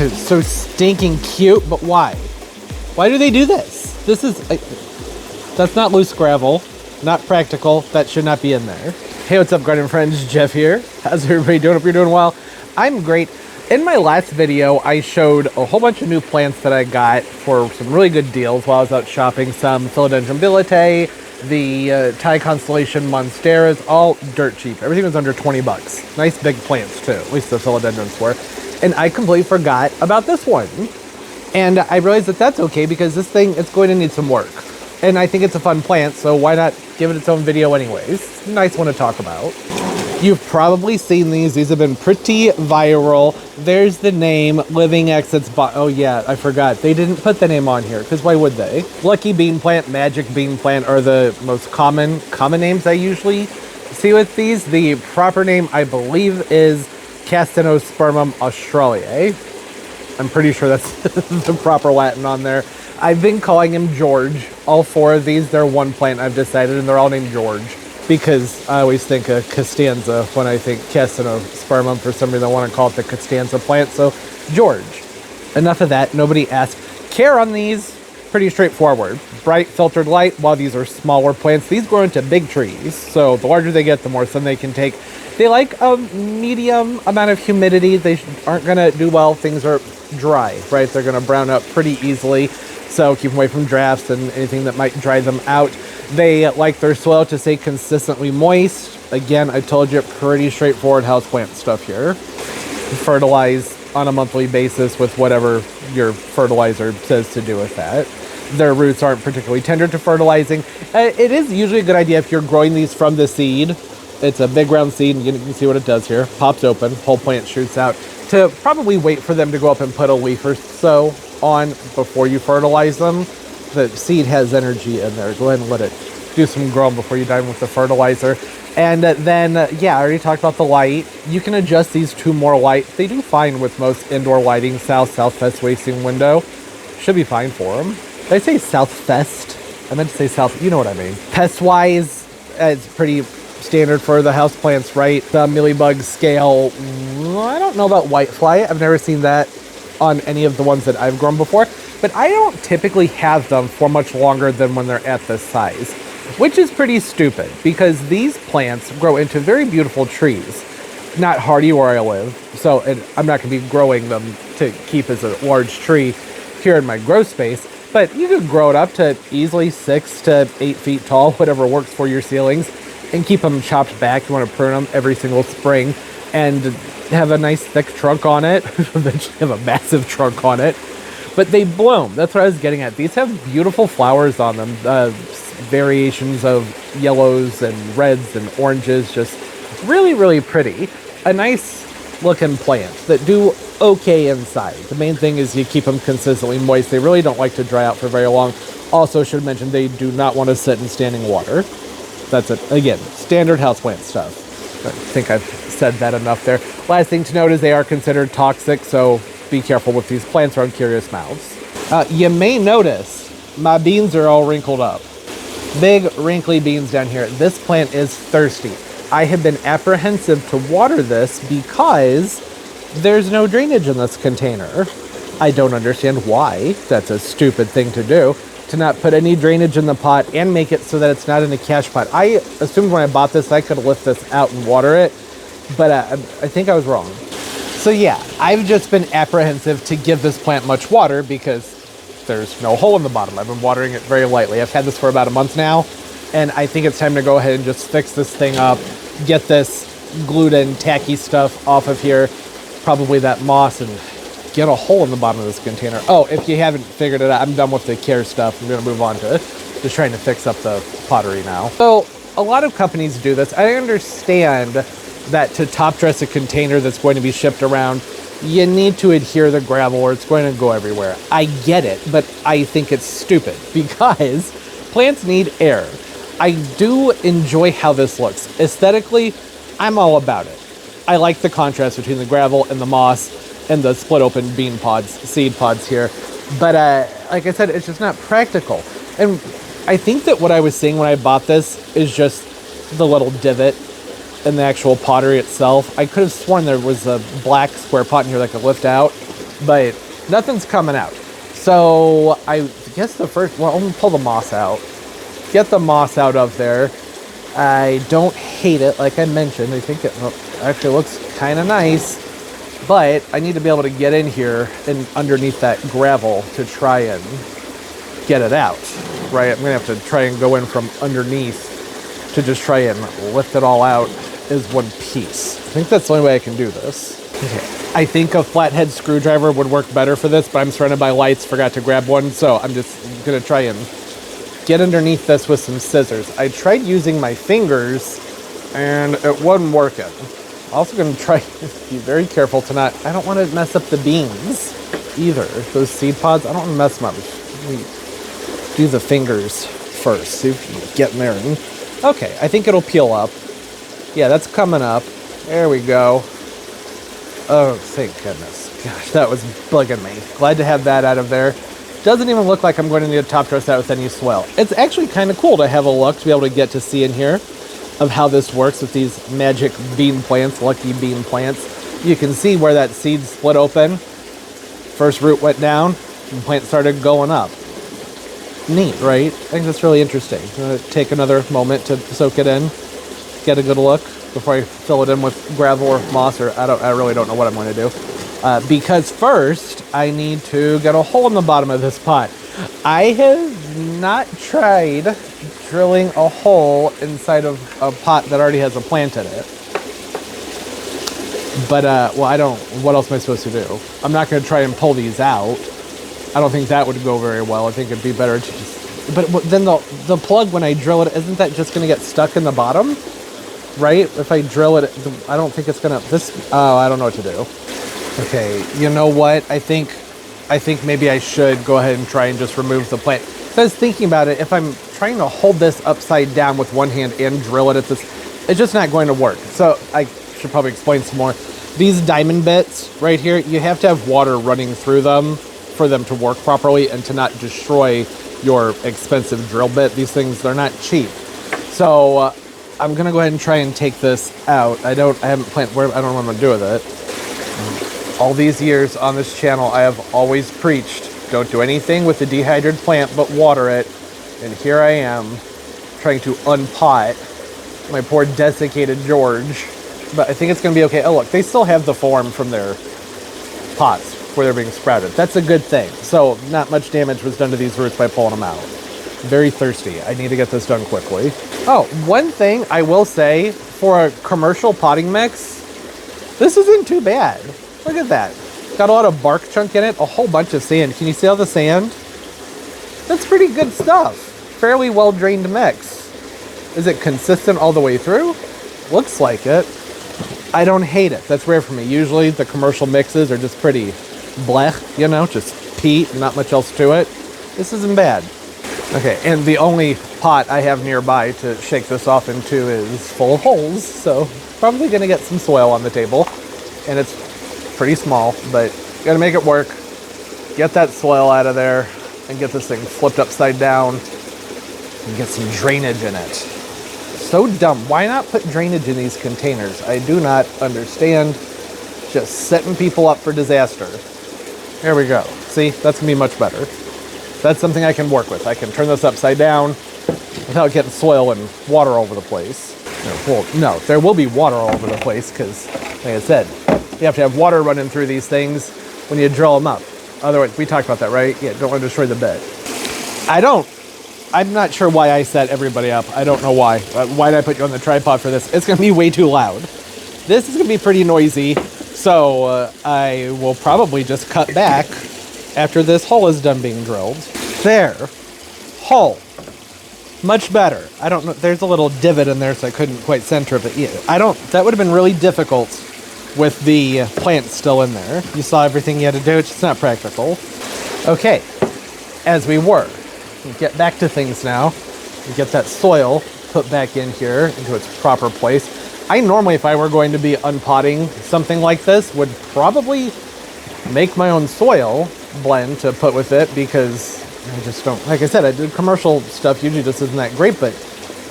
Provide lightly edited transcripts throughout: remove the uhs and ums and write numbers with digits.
It's so stinking cute, but why? Why do they do this? This is, that's not loose gravel, not practical. That should not be in there. Hey, what's up, garden friends? Jeff here. How's everybody doing? Hope you're doing well. I'm great. In my last video, I showed a whole bunch of new plants that I got for some really good deals while I was out shopping. Some Philodendron bilitae, the Thai constellation monsteras, all dirt cheap. Everything was under 20 bucks. Nice big plants too, at least the philodendrons were. And I completely forgot about this one. And I realized that that's okay because this thing, it's going to need some work. And I think it's a fun plant, so why not give it its own video anyways? Nice one to talk about. You've probably seen these. These have been pretty viral. There's the name, Living Exits. Oh yeah, I forgot. They didn't put the name on here, because why would they? Lucky Bean Plant, Magic Bean Plant are the most common names I usually see with these. The proper name, I believe, is Castanospermum australe. I'm pretty sure that's the proper Latin on there. I've been calling him George. All four of these, they're one plant, I've decided, and they're all named George. Because I always think of Costanza when I think Castanospermum. For some reason I want to call it the Costanza plant, so George. Enough of that, nobody asked. Care on these, pretty straightforward. Bright filtered light, while these are smaller plants, these grow into big trees. So the larger they get, the more sun they can take. They like a medium amount of humidity. They aren't gonna do well if things are dry, right? They're gonna brown up pretty easily. So keep them away from drafts and anything that might dry them out. They like their soil to stay consistently moist. Again, I told you, pretty straightforward houseplant stuff here. Fertilize on a monthly basis with whatever your fertilizer says to do with that. Their roots aren't particularly tender to fertilizing. It is usually a good idea if you're growing these from the seed. It's a big round seed, and you can see what it does here. Pops open, whole plant shoots out. To probably wait for them to go up and put a leaf or so on before you fertilize them. The seed has energy in there. Go ahead and let it do some growing before you dive with the fertilizer. And then, yeah, I already talked about the light. You can adjust these to more light. They do fine with most indoor lighting. South-southwest facing window. Should be fine for them. Did I say southwest? I meant to say south. You know what I mean. Pest-wise, it's pretty standard for the houseplants, right? The mealybug scale. I don't know about whitefly. I've never seen that on any of the ones that I've grown before. But I don't typically have them for much longer than when they're at this size, which is pretty stupid because these plants grow into very beautiful trees. Not hardy where I live, so I'm not going to be growing them to keep as a large tree here in my grow space, but you could grow it up to easily 6 to 8 feet tall, whatever works for your ceilings, and keep them chopped back. You want to prune them every single spring and have a nice thick trunk on it, eventually have a massive trunk on it. But they bloom. That's what I was getting at. These have beautiful flowers on them. Variations of yellows and reds and oranges. Just really, really pretty. A nice looking plant that do okay inside. The main thing is you keep them consistently moist. They really don't like to dry out for very long. Also should mention they do not want to sit in standing water. That's it. Again, standard houseplant stuff. I think I've said that enough there. Last thing to note is they are considered toxic, so be careful with these plants or on curious mouths. You may notice my beans are all wrinkled up. Big wrinkly beans down here. This plant is thirsty. I have been apprehensive to water this because there's no drainage in this container. I don't understand why. That's a stupid thing to do, to not put any drainage in the pot and make it so that it's not in a cash pot. I assumed when I bought this I could lift this out and water it, but I think I was wrong. So yeah, I've just been apprehensive to give this plant much water because there's no hole in the bottom. I've been watering it very lightly. I've had this for about a month now, and I think it's time to go ahead and just fix this thing up, get this glued in tacky stuff off of here, probably that moss, and get a hole in the bottom of this container. Oh, if you haven't figured it out, I'm done with the care stuff. I'm gonna move on to just trying to fix up the pottery now. So a lot of companies do this. I understand that to top dress a container that's going to be shipped around, you need to adhere the gravel or it's going to go everywhere. I get it, but I think it's stupid because plants need air. I do enjoy how this looks. Aesthetically, I'm all about it. I like the contrast between the gravel and the moss and the split open bean pods, seed pods here. But like I said, it's just not practical. And I think that what I was seeing when I bought this is just the little divot in the actual pottery itself. I could have sworn there was a black square pot in here that I could lift out. but nothing's coming out. So I guess I'm gonna pull the moss out. Get the moss out of there. I don't hate it, like I mentioned. I think it actually looks kind of nice, but I need to be able to get in here and underneath that gravel to try and get it out, right? I'm gonna have to try and go in from underneath to just try and lift it all out as one piece. I think that's the only way I can do this. Okay. I think a flathead screwdriver would work better for this, but I'm surrounded by lights, forgot to grab one, so I'm just gonna try and get underneath this with some scissors. I tried using my fingers and it wasn't working. Also gonna try to be very careful to not, I don't want to mess up the beans either. Those seed pods, I don't want to mess them up. Let me do the fingers first, see if we can get in there. Okay, I think it'll peel up. Yeah, that's coming up. There we go. Oh, thank goodness. Gosh, that was bugging me. Glad to have that out of there. Doesn't even look like I'm going to need to top dress that with any soil. It's actually kind of cool to have a look, to be able to get to see in here of how this works with these magic bean plants, lucky bean plants. You can see where that seed split open. First root went down, and the plant started going up. Neat, right? I think that's really interesting. I'm going to take another moment to soak it in, get a good look before I fill it in with gravel or moss, or I really don't know what I'm going to do. Because first, I need to get a hole in the bottom of this pot. I have not tried drilling a hole inside of a pot that already has a plant in it. But, what else am I supposed to do? I'm not going to try and pull these out. I don't think that would go very well. I think it'd be better to just... But then the plug, when I drill it, isn't that just going to get stuck in the bottom? Right? If I drill it, I don't think it's going to... I don't know what to do. Okay, you know what? I think maybe I should go ahead and try and just remove the plant. So I was thinking about it. If I'm trying to hold this upside down with one hand and drill it at this, it's just not going to work. So I should probably explain some more. These diamond bits right here, you have to have water running through them for them to work properly and to not destroy your expensive drill bit. These things, they're not cheap. So I'm gonna go ahead and try and take this out. I haven't planted, I don't know what I'm gonna do with it. All these years on this channel, I have always preached, don't do anything with the dehydrated plant but water it. And here I am, trying to unpot my poor desiccated George. But I think it's gonna be okay. Oh look, they still have the form from their pots where they're being sprouted. That's a good thing. So not much damage was done to these roots by pulling them out. Very thirsty. I need to get this done quickly. Oh, one thing I will say, for a commercial potting mix, this isn't too bad. Look at that. Got a lot of bark chunk in it, a whole bunch of sand. Can you see all the sand? That's pretty good stuff. Fairly well drained mix. Is it consistent all the way through? Looks like it. I don't hate it. That's rare for me. Usually the commercial mixes are just pretty blech, you know, just peat, not much else to it. This isn't bad. Okay, and the only pot I have nearby to shake this off into is full of holes, so probably gonna get some soil on the table. And it's pretty small, but gotta make it work. Get that soil out of there and get this thing flipped upside down and get some drainage in it. So dumb. Why not put drainage in these containers? I do not understand. Just setting people up for disaster. There we go. See, that's gonna be much better. That's something I can work with. I can turn this upside down without getting soil and water all over the place. Well, no, there will be water all over the place because, like I said, you have to have water running through these things when you drill them up. Otherwise, we talked about that, right? Yeah, don't want to destroy the bed. I'm not sure why I set everybody up. I don't know why. Why did I put you on the tripod for this? It's going to be way too loud. This is going to be pretty noisy, so I will probably just cut back after this hole is done being drilled. There. Hole. Much better. I don't know. There's a little divot in there, so I couldn't quite center it. But yeah, that would have been really difficult with the plant still in there. You saw everything you had to do. It's just not practical. Okay. As we were. Get back to things now. Get that soil put back in here into its proper place. I normally, if I were going to be unpotting something like this, would probably make my own soil blend to put with it, because I just don't, like I said, I do commercial stuff usually just isn't that great, but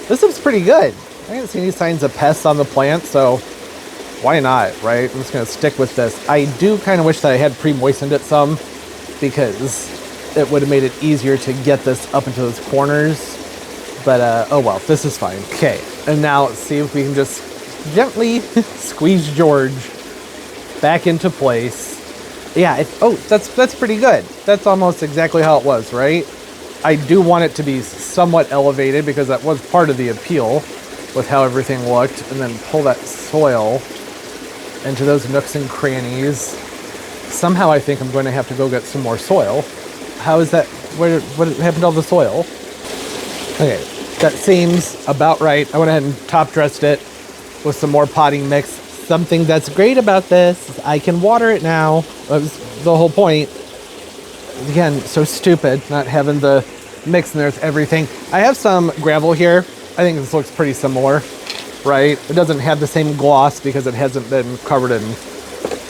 this looks pretty good. I haven't seen any signs of pests on the plant, so why not, right? I'm just gonna stick with this. I do kind of wish that I had pre-moistened it some, because it would have made it easier to get this up into those corners. But oh well, this is fine. Okay, and now let's see if we can just gently squeeze George back into place. Yeah, oh, that's pretty good. That's almost exactly how it was, right? I do want it to be somewhat elevated because that was part of the appeal with how everything looked, and then pull that soil into those nooks and crannies. Somehow I think I'm going to have to go get some more soil. How is that? What happened to all the soil? Okay, that seems about right. I went ahead and top dressed it with some more potting mix. Something that's great about this is I can water it now. That was the whole point. Again, so stupid not having the mix in there with everything. I have some gravel here. I think this looks pretty similar, right? It doesn't have the same gloss because it hasn't been covered in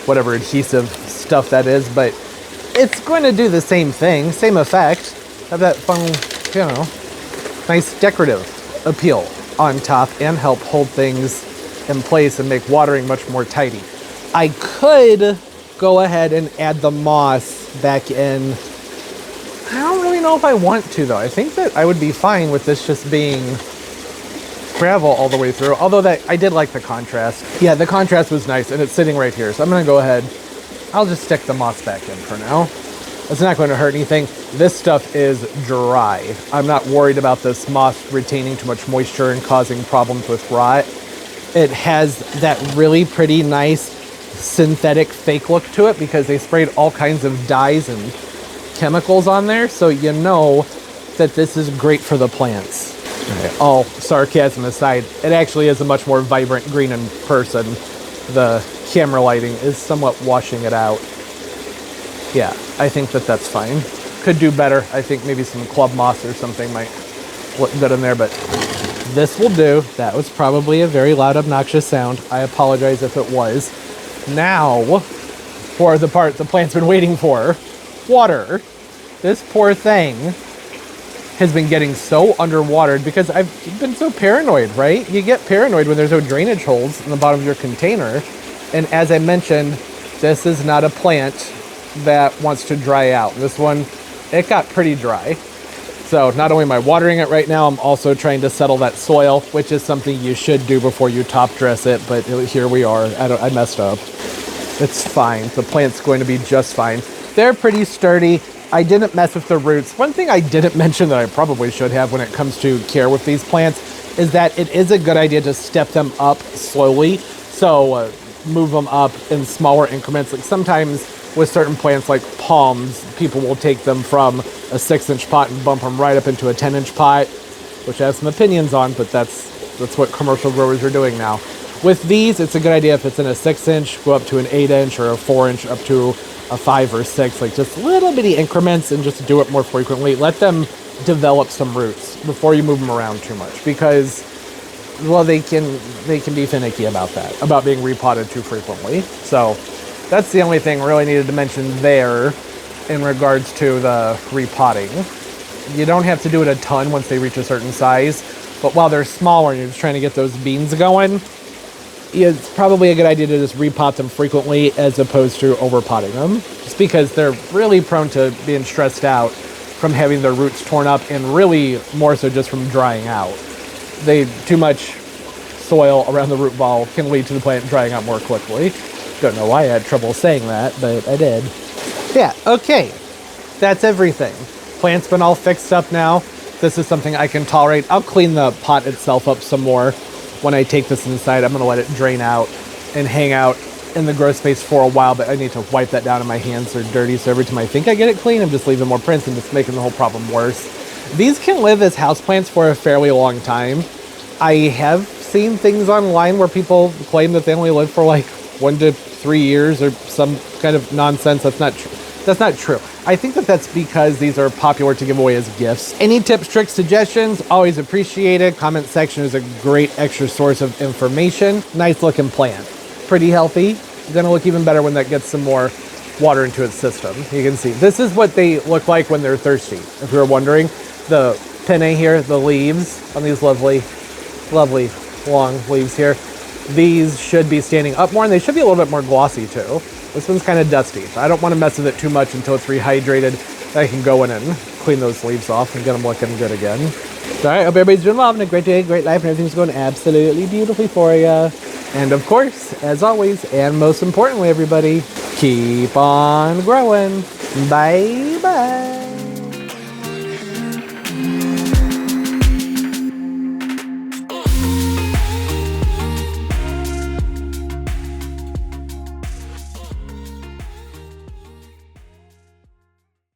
whatever adhesive stuff that is, but it's going to do the same thing, same effect. Have that fun, you know, nice decorative appeal on top and help hold things in place and make watering much more tidy. I could go ahead and add the moss back in. I don't really know if I want to though. I think that I would be fine with this just being gravel all the way through, although that I did like the contrast. Yeah, the contrast was nice and it's sitting right here. So I'm gonna go ahead, I'll just stick the moss back in for now. It's not going to hurt anything. This stuff is dry. I'm not worried about this moss retaining too much moisture and causing problems with rot. It has that really pretty nice synthetic fake look to it because they sprayed all kinds of dyes and chemicals on there, so you know that this is great for the plants. All sarcasm aside, it actually is a much more vibrant green in person. The camera lighting is somewhat washing it out. Yeah, I think that that's fine. Could do better. I think maybe some club moss or something might look good in there, but this will do. That was probably a very loud, obnoxious sound. I apologize if it was. Now, for the part the plant's been waiting for, water. This poor thing has been getting so underwatered because I've been so paranoid, right? You get paranoid when there's no drainage holes in the bottom of your container. And as I mentioned, this is not a plant that wants to dry out. This one, it got pretty dry. So not only am I watering it right now, I'm also trying to settle that soil, which is something you should do before you top dress it. But here we are. I messed up. It's fine. The plant's going to be just fine. They're pretty sturdy. I didn't mess with the roots. One thing I didn't mention that I probably should have when it comes to care with these plants is that it is a good idea to step them up slowly. So move them up in smaller increments. Like sometimes with certain plants like palms, people will take them from a 6-inch pot and bump them right up into a 10-inch pot, which I have some opinions on, but that's what commercial growers are doing now. With these, it's a good idea if it's in a 6-inch, go up to an 8-inch or a 4-inch up to a 5 or 6, like just little bitty increments, and just do it more frequently. Let them develop some roots before you move them around too much, because, well, they can be finicky about that, about being repotted too frequently. So that's the only thing really needed to mention there in regards to the repotting. You don't have to do it a ton once they reach a certain size, but while they're smaller and you're just trying to get those beans going, it's probably a good idea to just repot them frequently as opposed to overpotting them, just because they're really prone to being stressed out from having their roots torn up, and really more so just from drying out. Too much soil around the root ball can lead to the plant drying out more quickly. Don't know why I had trouble saying that, but I did. Yeah, okay. That's everything. Plant's been all fixed up now. This is something I can tolerate. I'll clean the pot itself up some more when I take this inside. I'm going to let it drain out and hang out in the grow space for a while, but I need to wipe that down and my hands are dirty, so every time I think I get it clean, I'm just leaving more prints and just making the whole problem worse. These can live as houseplants for a fairly long time. I have seen things online where people claim that they only live for like 1 to 3 years or some kind of nonsense. That's not true. That's not true. I think that that's because these are popular to give away as gifts. Any tips, tricks, suggestions, always appreciated. Comment section is a great extra source of information. Nice looking plant. Pretty healthy. Gonna look even better when that gets some more water into its system. You can see, this is what they look like when they're thirsty. If you were wondering, the pinnae here, the leaves on these lovely, lovely long leaves here, these should be standing up more, and they should be a little bit more glossy too. This one's kind of dusty, so I don't want to mess with it too much until it's rehydrated. I can go in and clean those leaves off and get them looking good again. So, all right, hope everybody's doing well, having a great day, great life, and everything's going absolutely beautifully for you. And of course, as always, and most importantly, everybody, keep on growing. Bye-bye.